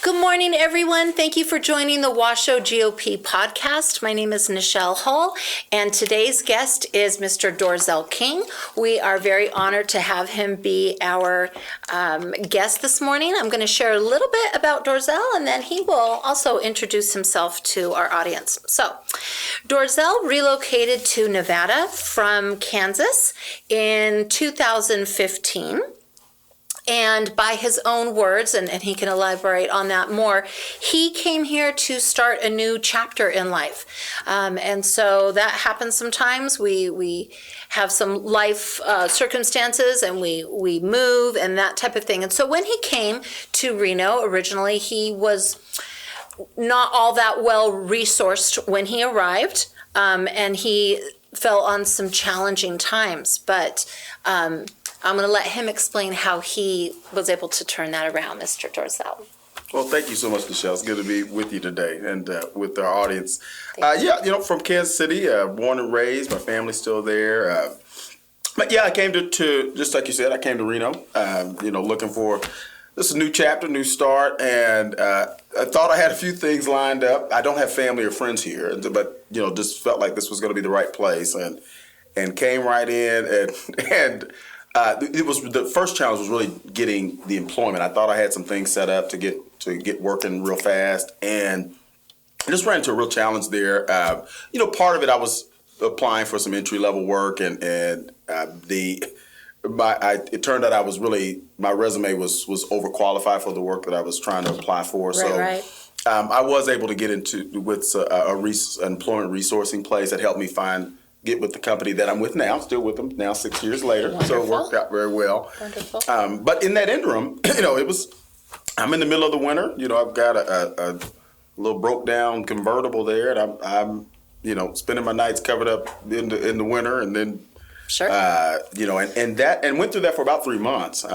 Good morning, everyone. Thank you for joining the Washoe GOP podcast. My name is Nichelle Hull, and today's guest is Mr. Dorzell King. We are very honored to have him be our guest this morning. I'm going to share a little bit about Dorzell, and then he will also introduce himself to our audience. So, Dorzell relocated to Nevada from Kansas in 2015. And by his own words, and he can elaborate on that more, he came here to start a new chapter in life. And so that happens sometimes. We have some life circumstances and we move and that type of thing. And so when he came to Reno, originally he was not all that well resourced when he arrived, and he fell on some challenging times. But I'm going to let him explain how he was able to turn that around, Mr. Dorzell. Well, thank you so much, Nichelle. It's good to be with you today and with our audience. From Kansas City, born and raised. My family's still there. But I came to just like you said, I came to Reno, looking for this new chapter, new start. And I thought I had a few things lined up. I don't have family or friends here, but, just felt like this was going to be the right place and came right in and it was the first challenge was really getting the employment. I thought I had some things set up to get working real fast, and I just ran into a real challenge there. Part of it I was applying for some entry level work, and it turned out my resume was overqualified for the work that I was trying to apply for. Right. I was able to get into with an employment resourcing place that helped me get with the company that I'm with now, still with them now 6 years later. Wonderful. So it worked out very well. Wonderful. But in that interim, I'm in the middle of the winter. I've got a little broke down convertible there, and I'm spending my nights covered up in the winter, and then sure. And went through that for about 3 months.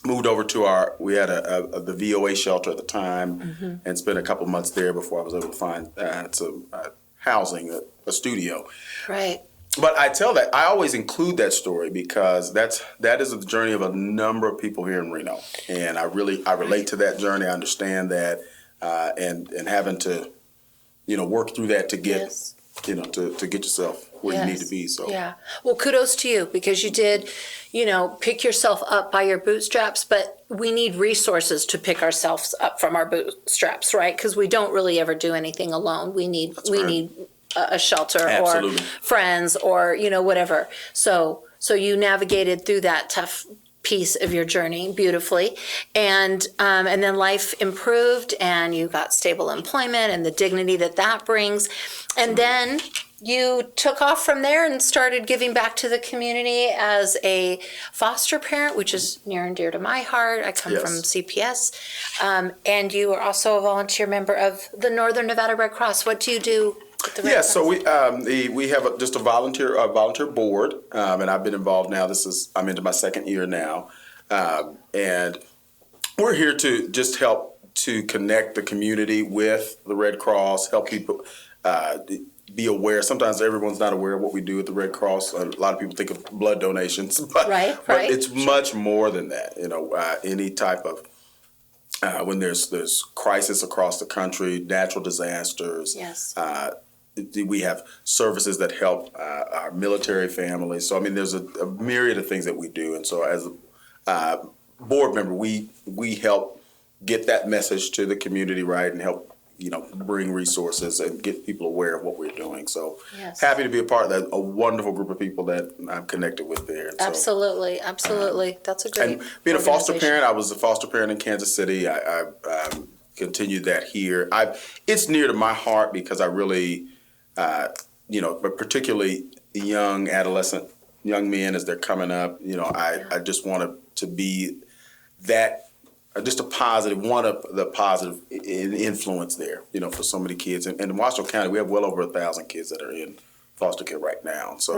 Moved over to we had the VOA shelter at the time, and spent a couple months there before I was able to find some housing, a studio. Right. But I always include that story because that is the journey of a number of people here in Reno, and I relate to that journey. I understand that, and having to, work through that to get, to get yourself where you need to be. So well, kudos to you because you did, pick yourself up by your bootstraps. But we need resources to pick ourselves up from our bootstraps, right? Because we don't really ever do anything alone. We need a shelter. Absolutely. Or friends or whatever. So you navigated through that tough piece of your journey beautifully, and then life improved, and you got stable employment and the dignity that brings, and then you took off from there and started giving back to the community as a foster parent, which is near and dear to my heart. I come from CPS, and you are also a volunteer member of the Northern Nevada Red Cross. What do you do? So we have just a volunteer board, and I've been involved now. I'm into my second year now, and we're here to just help to connect the community with the Red Cross, help people be aware. Sometimes everyone's not aware of what we do at the Red Cross. A lot of people think of blood donations, but it's much more than that. Any type of when there's crisis across the country, natural disasters. Yes. We have services that help our military families. So, there's a myriad of things that we do. And so as a board member, we help get that message to the community, right, and help, bring resources and get people aware of what we're doing. So happy to be a part of that, a wonderful group of people that I'm connected with there. And absolutely. That's a great And being a foster parent, I was a foster parent in Kansas City. I continued that here. It's near to my heart because I really, but particularly young adolescent, young men as they're coming up, I just want to be that, just one of the positive influence there, for so many kids. And in Washoe County, we have well over 1,000 kids that are in foster care right now. So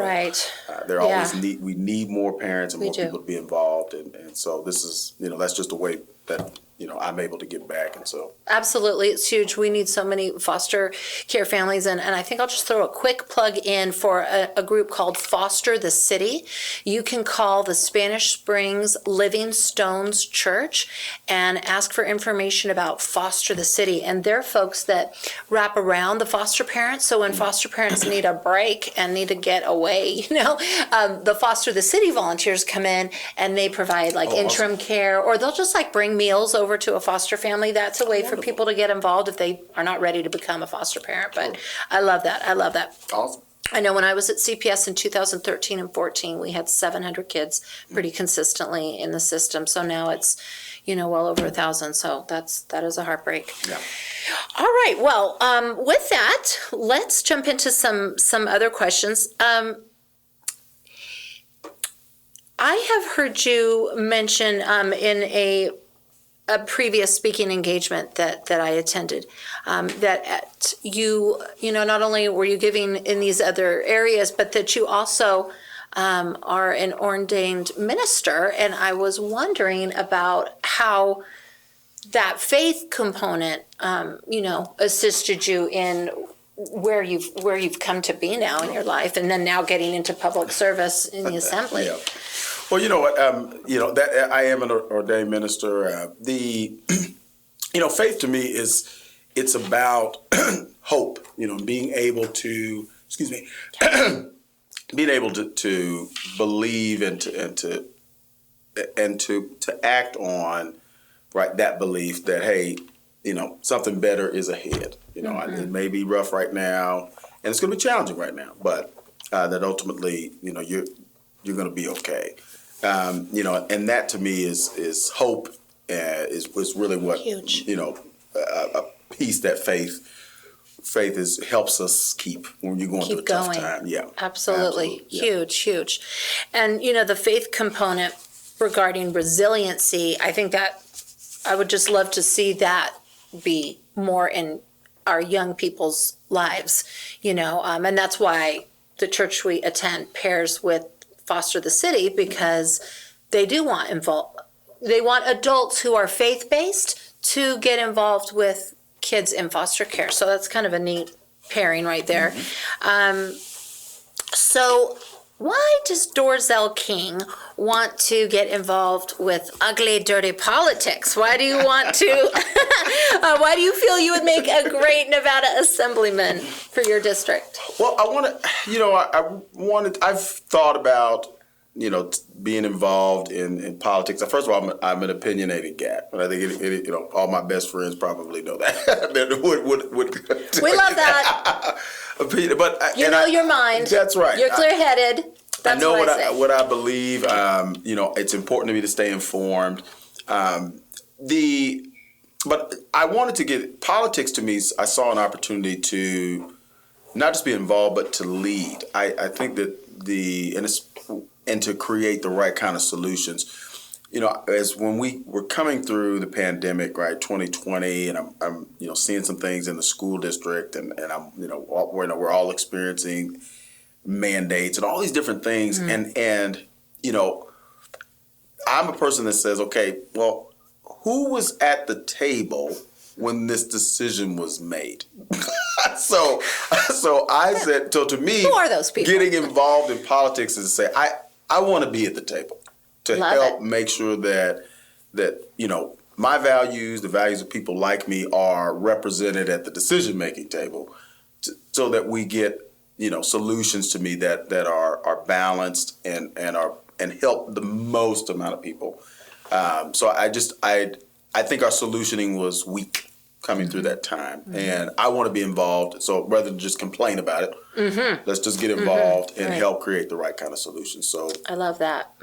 they're always we need more parents and more people to be involved. And so this is, that's just a way that, I'm able to give back. And so Absolutely. It's huge. We need so many foster care families. And I think I'll just throw a quick plug in for a group called Foster the City. You can call the Spanish Springs Living Stones Church and ask for information about Foster the City. And they're folks that wrap around the foster parents. So when foster parents need a break and need to get away, the Foster the City volunteers come in and they provide like interim care, or they'll just like bring meals over to a foster family. That's a way for people to get involved if they are not ready to become a foster parent. But I love that. I love that. Awesome. I know when I was at CPS in 2013 and 14, we had 700 kids pretty consistently in the system. So now it's, well over 1,000. So that is a heartbreak. Yeah. All right. Well, with that, let's jump into some other questions. I have heard you mention in a previous speaking engagement that I attended, that you not only were you giving in these other areas, but that you also are an ordained minister. And I was wondering about how that faith component, assisted you in where you've come to be now in your life, and then now getting into public service in the assembly. Yeah. Well, you know what? That I am an ordained minister. Faith to me it's about hope. Being able to, being able to believe and to act on that belief that hey, something better is ahead. It may be rough right now, and it's going to be challenging right now, but that ultimately, you're going to be okay. And that to me is hope. Is really what huge. A piece that faith helps us keep when you're going through a tough time. Yeah, absolutely. Yeah. Huge. And the faith component regarding resiliency, I think that I would just love to see that be more in our young people's lives. And that's why the church we attend pairs with Foster the City, because they do want they want adults who are faith-based to get involved with kids in foster care. So that's kind of a neat pairing right there. So why does Dorzell King want to get involved with ugly, dirty politics? Why do you want to, why do you feel you would make a great Nevada Assemblyman for your district? Well, I've thought about, being involved in politics. First of all, I'm an opinionated guy, and I think all my best friends probably know that. We love that. But your mind. That's right. You're clear-headed. That's I know what I believe. It's important to me to stay informed. But I wanted to get politics. To me, I saw an opportunity to not just be involved, but to lead. I think that and to create the right kind of solutions. As when we were coming through the pandemic, right, 2020, and I'm seeing some things in the school district, and I'm we're all experiencing mandates and all these different things, and I'm a person that says, okay, well, who was at the table when this decision was made? So I said, so to me, who are those people? Getting involved in politics is to say, I want to be at the table to help make sure that my values, the values of people like me, are represented at the decision-making table, so that we get solutions to me that are balanced and help the most amount of people. So I think our solutioning was weak coming through that time, and I want to be involved. So rather than just complain about it, let's just get involved and help create the right kind of solutions. So I love that.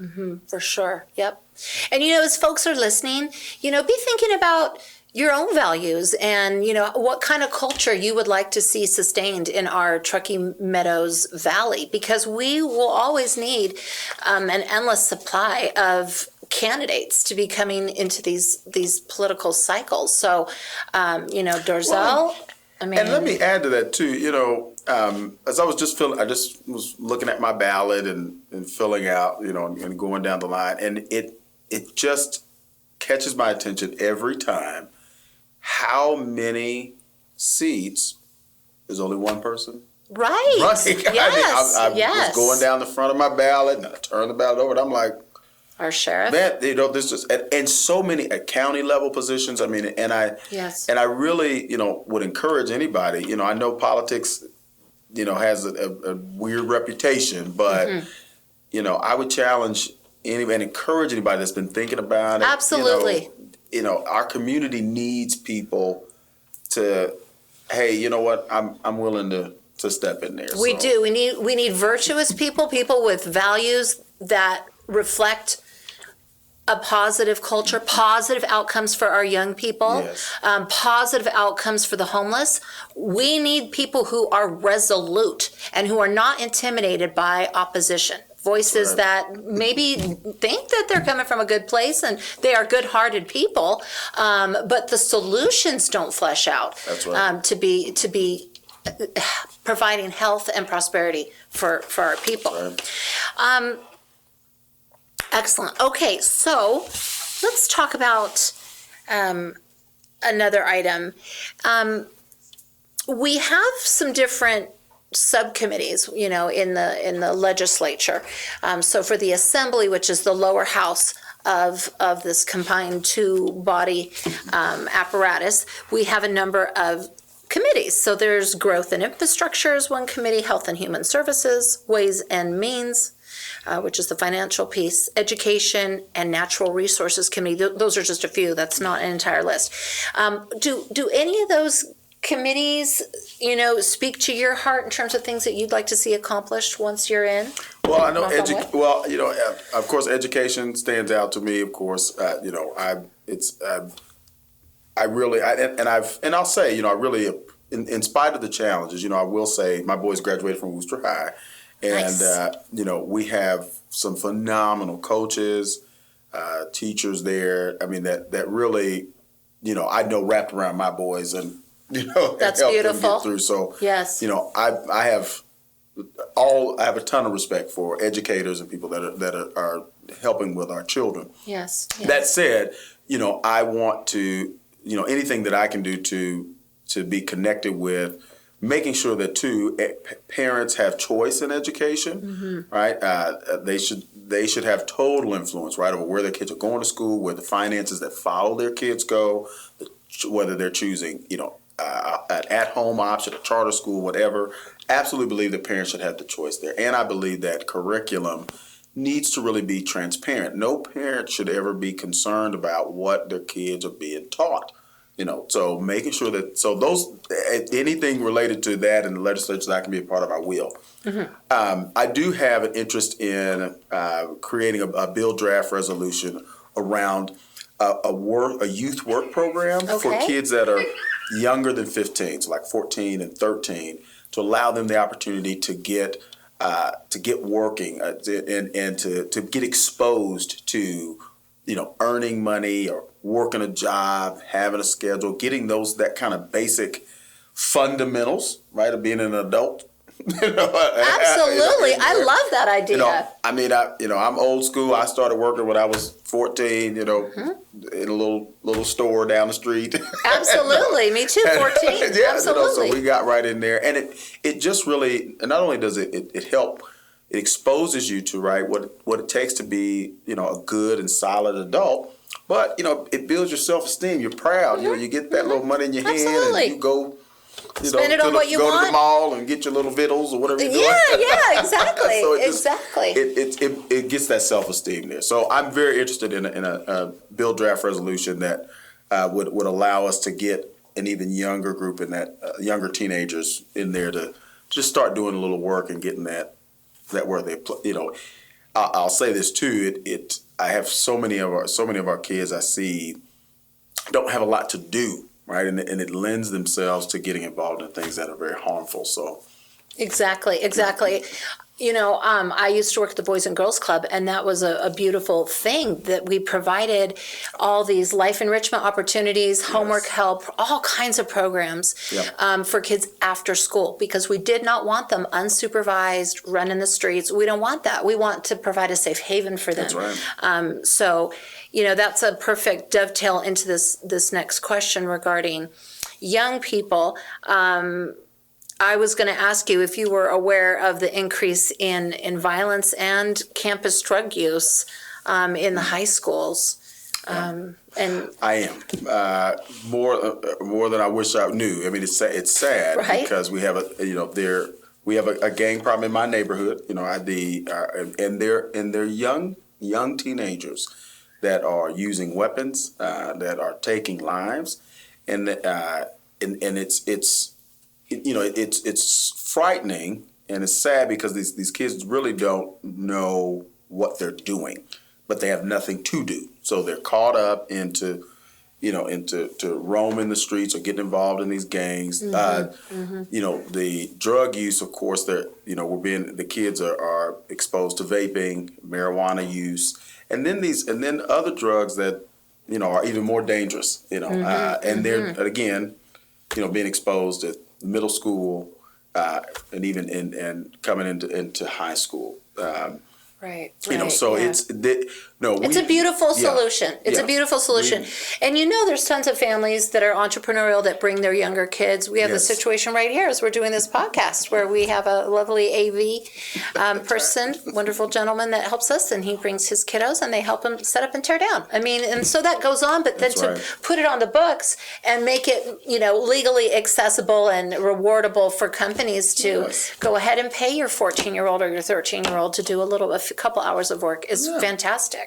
For sure. Yep. And as folks are listening, be thinking about your own values and what kind of culture you would like to see sustained in our Truckee Meadows Valley, because we will always need an endless supply of candidates to be coming into these political cycles. So, Dorzell, and let me add to that too. As I was looking at my ballot and filling out, and going down the line, and it just catches my attention every time how many seats is only one person? Right. Yes. I was going down the front of my ballot, and I turned the ballot over, and I'm like, our sheriff. man, this is, and so many at county level positions. I mean, and I really, would encourage anybody. I know politics, has a weird reputation, but I would challenge anybody and encourage anybody that's been thinking about it. Absolutely. Our community needs people to, hey, you know what? I'm willing to step in there. We do. We need virtuous people with values that reflect a positive culture, positive outcomes for our young people, positive outcomes for the homeless. We need people who are resolute and who are not intimidated by opposition. Voices that maybe think that they're coming from a good place and they are good-hearted people, but the solutions don't flesh out. That's right. To be providing health and prosperity for our people. Right. Excellent. Okay, so let's talk about another item. We have some different subcommittees, in the legislature. So for the Assembly, which is the lower house of this combined two-body apparatus, we have a number of committees. So there's Growth and Infrastructure is one committee, Health and Human Services, Ways and Means, which is the financial piece, Education, and Natural Resources Committee. Those are just a few. That's not an entire list. Do any of those committees, speak to your heart in terms of things that you'd like to see accomplished once you're in? Well, I know. Of course, education stands out to me. Of course, I'll say, I really, in spite of the challenges, I will say my boys graduated from Worcester High. And, nice. We have some phenomenal coaches, teachers there. I mean, that really, I know wrapped around my boys and, that's helped beautiful. them get through. So, yes. I have a ton of respect for educators and people that are helping with our children. Yes. That said, I want to, anything that I can do to be connected with making sure that parents have choice in education, right? They should have total influence, right, over where their kids are going to school, where the finances that follow their kids go, whether they're choosing, an at-home option, a charter school, whatever. Absolutely believe that parents should have the choice there, and I believe that curriculum needs to really be transparent. No parent should ever be concerned about what their kids are being taught. So making sure that those anything related to that in the legislature that I can be a part of, I will. I do have an interest in creating a bill draft resolution around a youth work program for kids that are younger than 15, so like 14 and 13, to allow them the opportunity to get working and to get exposed to earning money or working a job, having a schedule, getting that kind of basic fundamentals, right, of being an adult. Absolutely. I love that idea. I'm old school. I started working when I was 14, in a little store down the street. Absolutely. Me too, 14. Yeah, absolutely. So we got right in there. And it just really, not only does it help, it exposes you to, right, what it takes to be, a good and solid adult. But, it builds your self-esteem. You're proud. You get that little money in your hand and you go, spend it on what you want. Go to the mall and get your little vittles or whatever you're doing. Yeah, exactly. So exactly. It gets that self-esteem there. So I'm very interested in a bill draft resolution that would allow us to get an even younger group in that, younger teenagers in there to just start doing a little work and getting that where they, I'll say this too. I have so many of our kids I see don't have a lot to do, right? And it lends themselves to getting involved in things that are very harmful. So Exactly. You know, I used to work at the Boys and Girls Club, and that was a beautiful thing that we provided all these life enrichment opportunities, homework help, all kinds of programs for kids after school, because we did not want them unsupervised, running the streets. We don't want that. We want to provide a safe haven for them. That's right. So, you know, that's a perfect dovetail into this next question regarding young people. I was going to ask you if you were aware of the increase in violence and campus drug use in the high schools. And I am more than I wish I knew. I mean, it's sad because we have a gang problem in my neighborhood. You know, and they're young teenagers that are using weapons, that are taking lives, and it's frightening and it's sad because these kids really don't know what they're doing, but they have nothing to do. So they're caught up into roaming the streets or getting involved in these gangs. The drug use, of course, the kids are exposed to vaping, marijuana use, and then other drugs that are even more dangerous. And they're again, being exposed at middle school, and even and coming into high school. It's a beautiful solution. It's a beautiful solution. And there's tons of families that are entrepreneurial that bring their younger kids. We have a situation right here as we're doing this podcast where we have a lovely AV person, wonderful gentleman that helps us, and he brings his kiddos and they help him set up and tear down. I mean, and so that goes on, but then to put it on the books and make it, legally accessible and rewardable for companies to go ahead and pay your 14-year-old or your 13-year-old to do a couple hours of work is fantastic.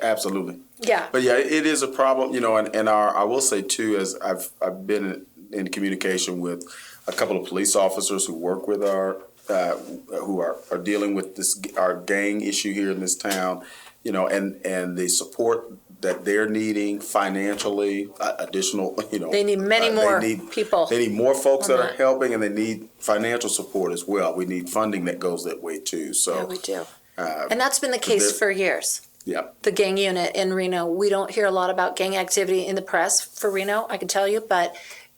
Absolutely. Yeah. But it is a problem, and I will say too, as I've been in communication with a couple of police officers who work with who are dealing with our gang issue here in this town, and the support that they're needing financially, additional, they need many more people. They need more folks that are helping, and they need financial support as well. We need funding that goes that way too. So we do. And that's been the case for years. Yeah. The gang unit in Reno, we don't hear a lot about gang activity in the press for Reno, I can tell you, but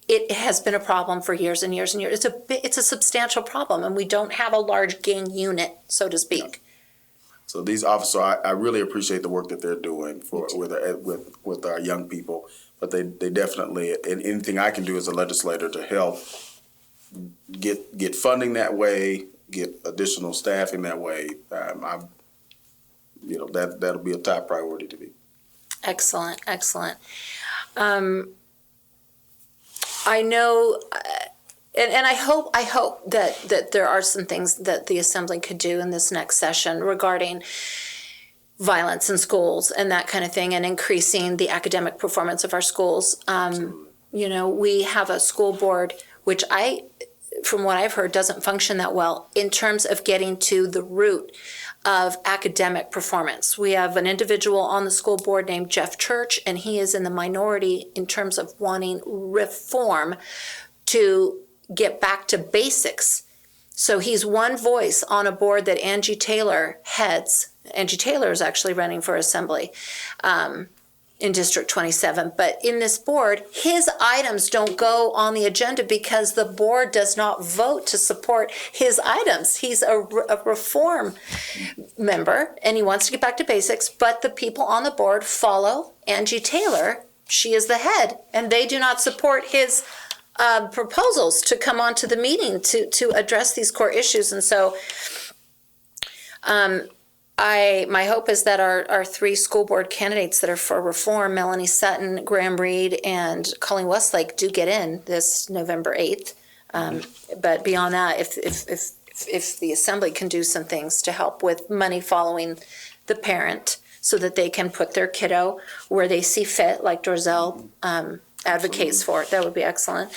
it has been a problem for years and years and years. It's a substantial problem, and we don't have a large gang unit, so to speak. Yeah. So these officers, I really appreciate the work that they're doing with our young people, but they definitely, and anything I can do as a legislator to help get funding that way, get additional staffing that way, that'll be a top priority to me. Excellent. I know, and I hope that there are some things that the Assembly could do in this next session regarding violence in schools and that kind of thing, and increasing the academic performance of our schools. We have a school board, which from what I've heard, doesn't function that well in terms of getting to the root of academic performance. We have an individual on the school board named Jeff Church, and he is in the minority in terms of wanting reform to get back to basics. So he's one voice on a board that Angie Taylor heads. Angie Taylor is actually running for Assembly in District 27. But in this board, his items don't go on the agenda because the board does not vote to support his items. He's a reform member, and he wants to get back to basics, but the people on the board follow Angie Taylor. She is the head, and they do not support his proposals to come onto the meeting to address these core issues. And so my hope is that our three school board candidates that are for reform, Melanie Sutton, Graham Reed, and Colleen Westlake, do get in this November 8th. But beyond that, if the Assembly can do some things to help with money following the parent so that they can put their kiddo where they see fit, like Dorzell advocates for, that would be excellent.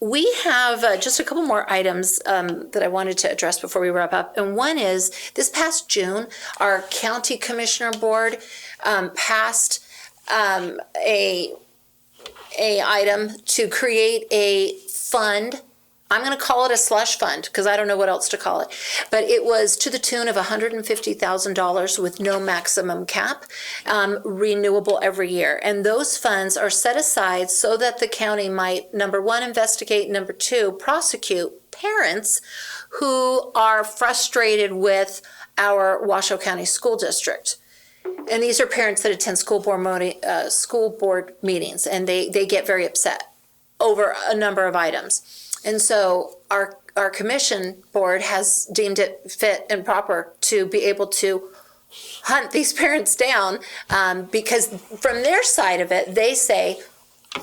We have just a couple more items that I wanted to address before we wrap up. And one is, this past June, our county commissioner board passed a item to create a fund. I'm going to call it a slush fund because I don't know what else to call it. But it was to the tune of $150,000 with no maximum cap, renewable every year. And those funds are set aside so that the county might, number one, investigate, number two, prosecute parents who are frustrated with our Washoe County School District. And these are parents that attend school board meetings, and they get very upset over a number of items. And so our commission board has deemed it fit and proper to be able to hunt these parents down because from their side of it, they say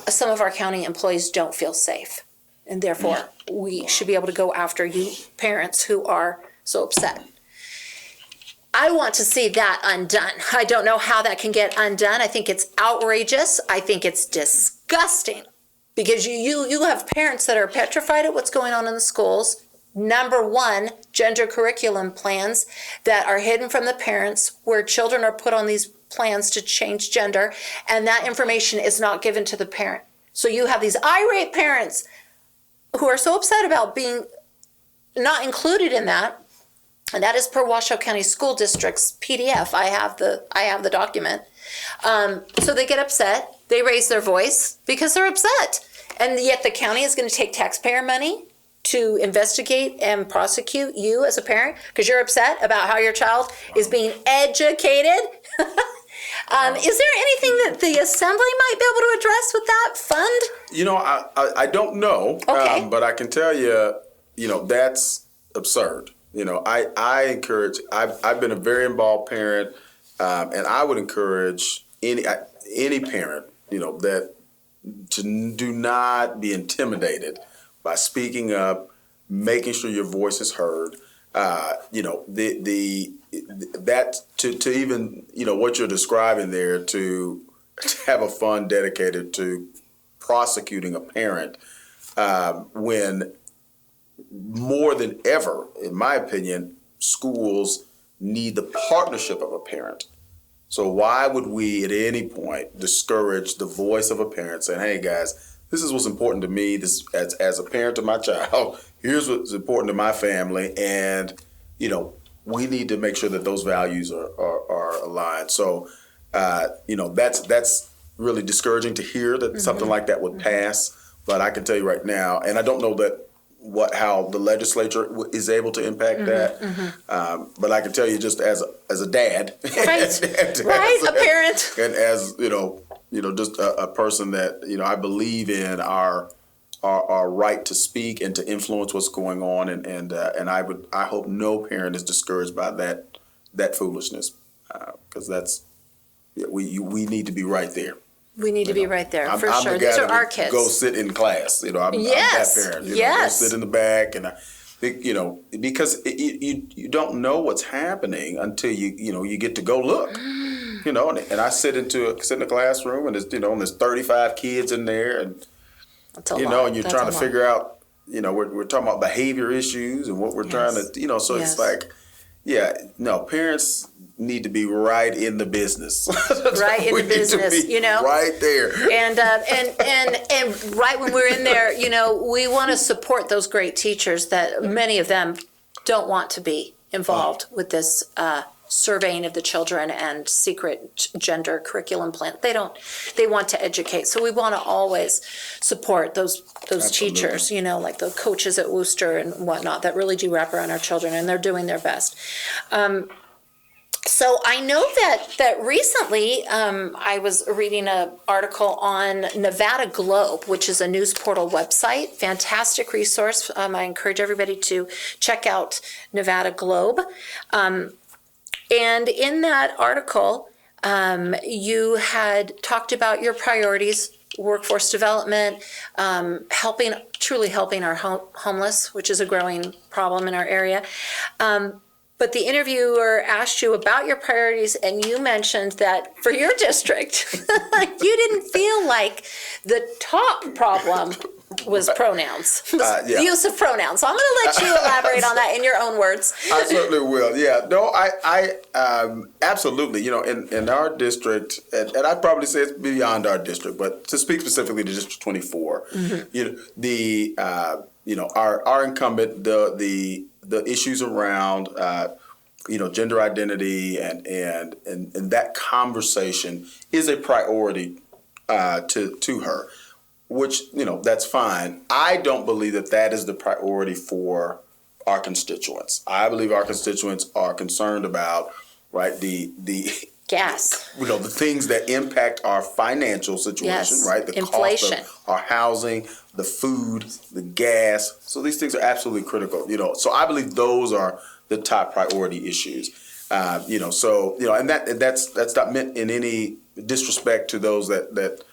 some of our county employees don't feel safe. And therefore, we should be able to go after you parents who are so upset. I want to see that undone. I don't know how that can get undone. I think it's outrageous. I think it's disgusting. Because you have parents that are petrified at what's going on in the schools. Number one, gender curriculum plans that are hidden from the parents where children are put on these plans to change gender, and that information is not given to the parent. So you have these irate parents who are so upset about being not included in that, and that is per Washoe County School District's PDF. I have the document. So they get upset. They raise their voice because they're upset. And yet the county is going to take taxpayer money to investigate and prosecute you as a parent because you're upset about how your child is being educated. Is there anything that the assembly might be able to address with that fund? You know, I don't know, okay. But I can tell you, that's absurd. I encourage, I've been a very involved parent, and I would encourage any parent, that to do not be intimidated by speaking up, making sure your voice is heard. That to even what you're describing there, to have a fund dedicated to prosecuting a parent when more than ever, in my opinion, schools need the partnership of a parent. So why would we at any point discourage the voice of a parent saying, hey guys, this is what's important to me, this as a parent to my child, here's what's important to my family, and we need to make sure that those values are aligned. So that's really discouraging to hear that something like that would pass. But I can tell you right now, and I don't know that how the legislature is able to impact that. But I can tell you, just as a dad, right, a parent, and as just a person that I believe in our right to speak and to influence what's going on, and I hope no parent is discouraged by that foolishness, because that's we need to be right there. We need to be right there, for I'm sure. The guy These are that our kids. Go sit in class. I'm that parent. Go sit in the back, and I think because you don't know what's happening until you get to go look. And I sit in the classroom, and there's 35 kids in there, and that's a lot. And you're trying to figure out. We're talking about behavior issues and what we're trying to. So it's like, parents need to be right in the business. Right in the business, right there. And right when we're in there, we want to support those great teachers that many of them don't want to be involved with this surveying of the children and secret gender curriculum plan. They want to educate. So we want to always support those teachers, like the coaches at Worcester and whatnot that really do wrap around our children, and they're doing their best. So I know that recently I was reading an article on Nevada Globe, which is a news portal website, fantastic resource. I encourage everybody to check out Nevada Globe. And in that article, you had talked about your priorities, workforce development, truly helping our homeless, which is a growing problem in our area. But the interviewer asked you about your priorities, and you mentioned that for your district, you didn't feel like the top problem was pronouns. Yeah. Use of pronouns. So I'm going to let you elaborate on that in your own words. I certainly will. Yeah. No, I absolutely. You know, in our district, and I'd probably say it's beyond our district, but to speak specifically to District 24, you know, our incumbent, the issues around gender identity and that conversation is a priority to her, which, that's fine. I don't believe that is the priority for our constituents. I believe our constituents are concerned about, right, the gas, the things that impact our financial situation, yes. right? The inflation, cost of our housing, the food, the gas. So these things are absolutely critical, So I believe those are the top priority issues, and that's not meant in any disrespect to those that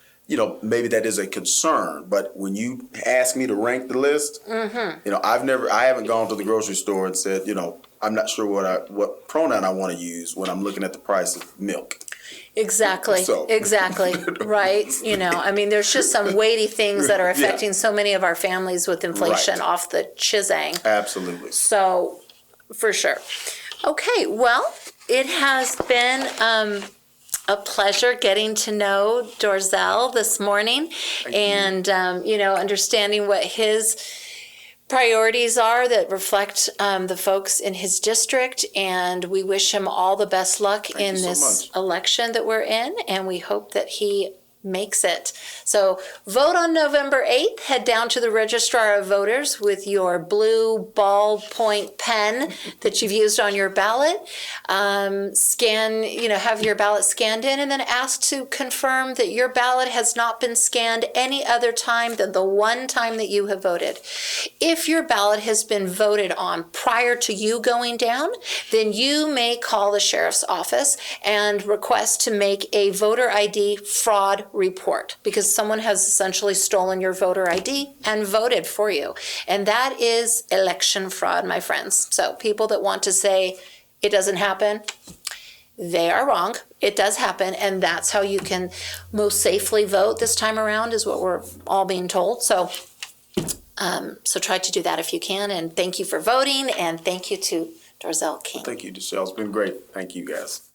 maybe that is a concern. But when you ask me to rank the list, I haven't gone to the grocery store and said, I'm not sure what pronoun I want to use when I'm looking at the price of milk. Exactly. Exactly. Right. There's just some weighty things that are affecting so many of our families with inflation off the chizang. Absolutely. So, for sure. Okay. Well, it has been a pleasure getting to know Dorzell this morning and, understanding what his priorities are that reflect the folks in his district. And we wish him all the best luck in this election that we're in. And we hope that he makes it. So vote on November 8th. Head down to the Registrar of Voters with your blue ballpoint pen that you've used on your ballot. Have your ballot scanned in and then ask to confirm that your ballot has not been scanned any other time than the one time that you have voted. If your ballot has been voted on prior to you going down, then you may call the sheriff's office and request to make a voter ID fraud report because someone has essentially stolen your voter ID and voted for you. And that is election fraud, my friends. So people that want to say it doesn't happen, they are wrong. It does happen, and that's how you can most safely vote this time around is what we're all being told. So try to do that if you can, and thank you for voting, and thank you to Dorzell King. Thank you, Michelle. It's been great. Thank you, guys.